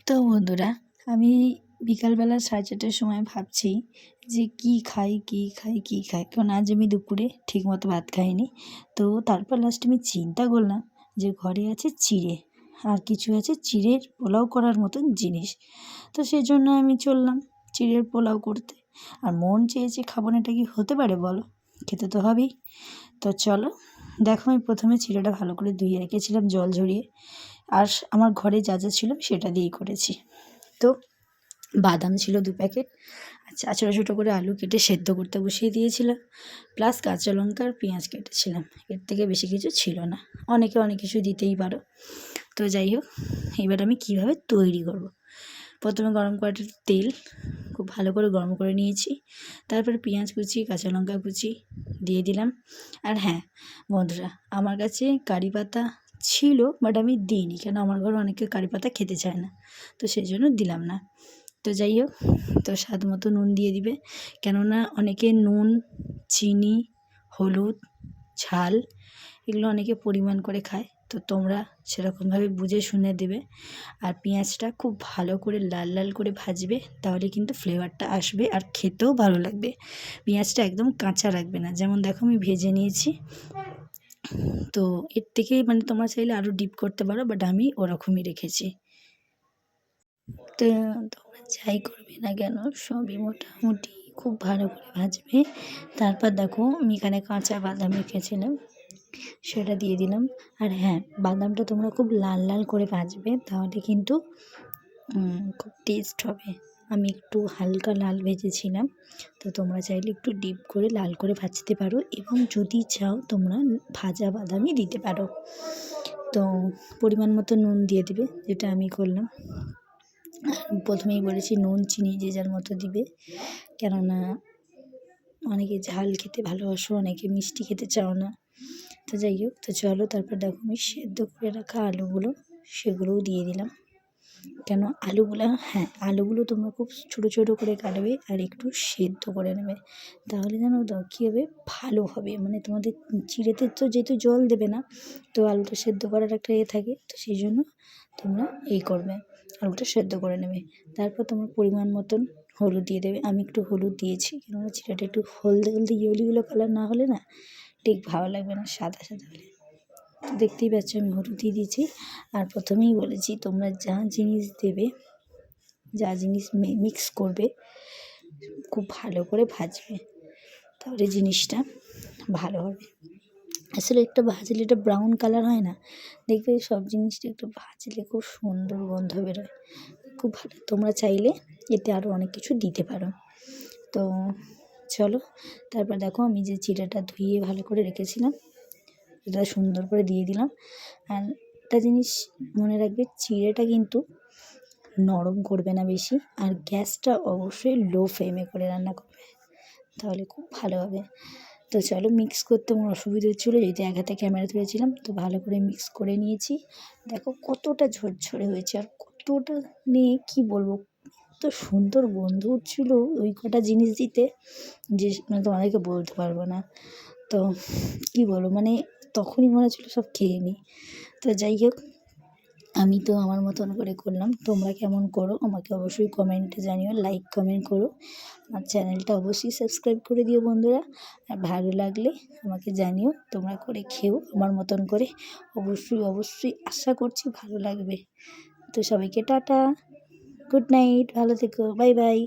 তো বন্ধুরা, আমি বিকালবেলা 4:30টার সময় ভাবছি যে কী খাই কী খাই কী খাই, কারণ আজ আমি দুপুরে ঠিকমতো ভাত খাইনি। তো তারপর লাস্টে আমি চিন্তা করলাম যে ঘরে আছে চিড়ে, আর কিছু আছে চিড়ের পোলাও করার মতন জিনিস। তো সেজন্য আমি চললাম চিড়ের পোলাও করতে। আর মন চেয়েছে খাবো না, এটা কি হতে পারে বলো? খেতে তো হবেই। তো চলো, দেখো আমি প্রথমে চিড়েটা ভালো করে ধুয়ে রেখেছিলাম জল ঝরিয়ে। আর আমার ঘরে যা যা ছিল সেটা দিয়েই করেছি। তো বাদাম ছিল 2 প্যাকেট, আচ্ছা ছোটো ছোটো করে আলু কেটে সেদ্ধ করতে বসিয়ে দিয়েছিলাম, প্লাস কাঁচা লঙ্কা আর পেঁয়াজ কেটেছিলাম। এর থেকে বেশি কিছু ছিল না। অনেকে অনেক কিছু দিতেই পারো। তো যাই হোক, এবার আমি কীভাবে তৈরি করব। প্রথমে গরম কড়াইতে তেল খুব ভালো করে গরম করে নিয়েছি। তারপরে পেঁয়াজ কুচি, কাঁচা লঙ্কা কুচি দিয়ে দিলাম। আর হ্যাঁ বন্ধুরা, আমার কাছে কারি পাতা ছিল, বাট আমি দিইনি, কেন আমার ঘরে অনেকে কারি পাতা খেতে চায় না, তো সেই জন্য দিলাম না। তো যাই হোক, তো স্বাদ মতো নুন দিয়ে দিবে, কেননা অনেকে নুন, চিনি, হলুদ, ঝাল এগুলো অনেকে পরিমাণ করে খায়, তো তোমরা সেরকমভাবে বুঝে শুনে দেবে। আর পেঁয়াজটা খুব ভালো করে লাল লাল করে ভাজবে, তাহলে কিন্তু ফ্লেভারটা আসবে আর খেতেও ভালো লাগবে। পেঁয়াজটা একদম কাঁচা রাখবে না, যেমন দেখো আমি ভেজে নিয়েছি। তো এর থেকে মানে তোমরা চাইলে আরও ডিপ করতে পারো, বাট আমি ওরকমই রেখেছি। তো তোমরা যাই করবে না কেন সবই মোটামুটি খুব ভালো করে ভাজবে। তারপর দেখো আমি এখানে কাঁচা বাদাম রেখেছিলাম, সেটা দিয়ে দিলাম। আর হ্যাঁ, বাদামটা তোমরা খুব লাল লাল করে ভাজবে, তাহলে কিন্তু খুব টেস্ট হবে। আমি একটু হালকা লাল ভেজেছিলাম, তো তোমরা চাইলে একটু ডিপ করে লাল করে ভাজতে পারো, এবং যদি চাও তোমরা ভাজা বাদামই দিতে পারো। তো পরিমাণ মতো নুন দিয়ে দিবে, যেটা আমি করলাম। প্রথমেই বলেছি নুন চিনি যে যার মতো দিবে, কেননা অনেকে ঝাল খেতে ভালোবাসো, অনেকে মিষ্টি খেতে চাও না। তো যাই হোক, তো চলো তারপর দেখো আমি সেদ্ধ করে রাখা আলুগুলো সেগুলোও দিয়ে দিলাম। কেন আলুগুলো তোমরা খুব ছোটো ছোটো করে কাটবে আর একটু সেদ্ধ করে নেবে, তাহলে জানো তো কী হবে, ভালো হবে। মানে তোমাদের চিড়েতে তো যেহেতু জল দেবে না, তো আলুটা সেদ্ধ করার একটা থাকে, তো সেই জন্য তোমরা এই করবে, আলুটা সেদ্ধ করে নেবে। তারপর তোমার পরিমাণ মতন হলুদ দিয়ে দেবে। আমি একটু হলুদ দিয়েছি, কেননা চিড়েটা একটু হলদে হলদে ইয়েলো কালার না হলে না ঠিক ভালো লাগবে না, সাদা সাদা হলে। তো দেখতেই পাচ্ছ আমি হলুদ দিয়ে দিয়েছি। আর প্রথমেই বলেছি তোমরা যা জিনিস দেবে, যা জিনিস মিক্স করবে খুব ভালো করে ভাজবে, তাহলে জিনিসটা ভালো হবে। আসলে একটা ভাজলে একটা ব্রাউন কালার হয় না, দেখবে সব জিনিসটা একটু ভাজলে খুব সুন্দর গন্ধ বেরোয়, খুব ভালো। তোমরা চাইলে এতে আরও অনেক কিছু দিতে পারো। তো চলো তারপর দেখো আমি যে চিড়েটা ধুয়ে ভালো করে রেখেছিলাম এটা সুন্দর করে দিয়ে দিলাম। আর একটা জিনিস মনে রাখবে, চিড়েটা কিন্তু নরম করবে না বেশি, আর গ্যাসটা অবশ্যই লো ফ্লেমে করে রান্না করবে, তাহলে খুব ভালো হবে। তো চলো, মিক্স করতে আমার অসুবিধা হচ্ছিলো, যেহেতু এক হাতে ক্যামেরা ধরেছিলাম, তো ভালো করে মিক্স করে নিয়েছি। দেখো কতটা ঝরঝরে হয়েছে, আর কতটা নিয়ে কী বলবো, তো সুন্দর গন্ধ উঠছিলো ওই কটা জিনিস দিতে, যে মানে তোমাদেরকে বলতে পারবো না। তো কী বলবো, মানে তখনই মনে হচ্ছিলো সব খেয়ে নিই। তো যাই হোক, আমি তো আমার মতন করে করলাম, তোমরা কেমন করো আমাকে অবশ্যই কমেন্টে জানিও, লাইক কমেন্ট করো। আর চ্যানেলটা অবশ্যই সাবস্ক্রাইব করে দিও বন্ধুরা। আর ভালো লাগলে আমাকে জানিও, তোমরা করে খেও আমার মতন করে, অবশ্যই অবশ্যই আশা করছি ভালো লাগবে। তো সবাইকে টাটা, গুড নাইট, ভালো থেকো, বাই বাই।